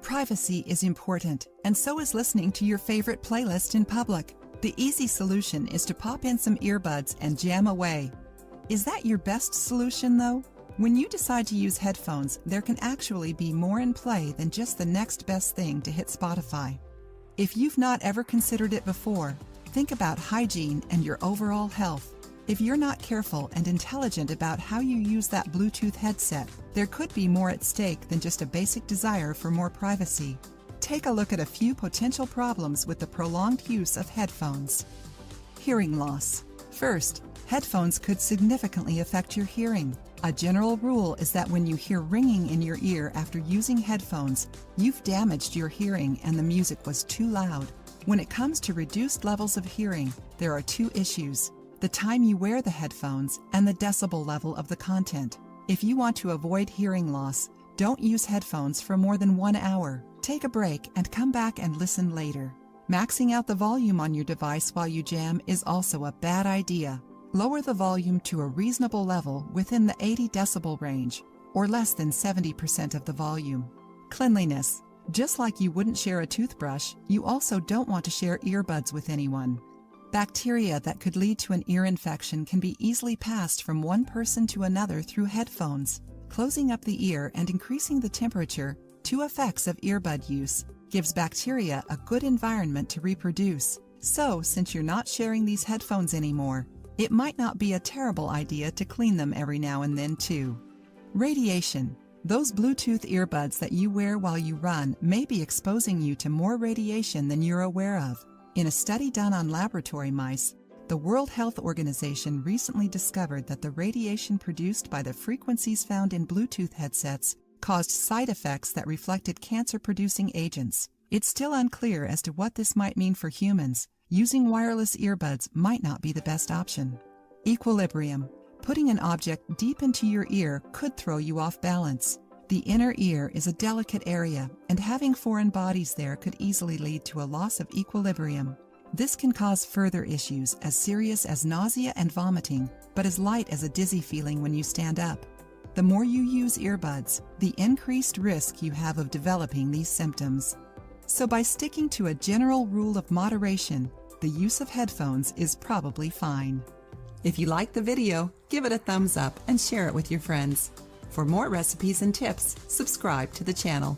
Privacy is important, and so is listening to your favorite playlist in public. The easy solution is to pop in some earbuds and jam away. Is that your best solution, though? When you decide to use headphones, there can actually be more in play than just the next best thing to hit Spotify. If you've not ever considered it before, think about hygiene and your overall health. If you're not careful and intelligent about how you use that Bluetooth headset, there could be more at stake than just a basic desire for more privacy. Take a look at a few potential problems with the prolonged use of headphones. Hearing loss. First, headphones could significantly affect your hearing. A general rule is that when you hear ringing in your ear after using headphones, you've damaged your hearing and the music was too loud. When it comes to reduced levels of hearing, there are two issues: the time you wear the headphones and the decibel level of the content. If you want to avoid hearing loss, don't use headphones for more than 1 hour. Take a break and come back and listen later. Maxing out the volume on your device while you jam is also a bad idea. Lower the volume to a reasonable level within the 80 decibel range, or less than 70% of the volume. Cleanliness. Just like you wouldn't share a toothbrush, you also don't want to share earbuds with anyone. Bacteria that could lead to an ear infection can be easily passed from one person to another through headphones. Closing up the ear and increasing the temperature, two effects of earbud use, gives bacteria a good environment to reproduce. So, since you're not sharing these headphones anymore, it might not be a terrible idea to clean them every now and then too. Radiation. Those Bluetooth earbuds that you wear while you run may be exposing you to more radiation than you're aware of. In a study done on laboratory mice, the World Health Organization recently discovered that the radiation produced by the frequencies found in Bluetooth headsets caused side effects that reflected cancer-producing agents. It's still unclear as to what this might mean for humans. Using wireless earbuds might not be the best option. Equilibrium. Putting an object deep into your ear could throw you off balance. The inner ear is a delicate area, and having foreign bodies there could easily lead to a loss of equilibrium. This can cause further issues as serious as nausea and vomiting, but as light as a dizzy feeling when you stand up. The more you use earbuds, the increased risk you have of developing these symptoms. So by sticking to a general rule of moderation, the use of headphones is probably fine. If you liked the video, give it a thumbs up and share it with your friends. For more recipes and tips, subscribe to the channel.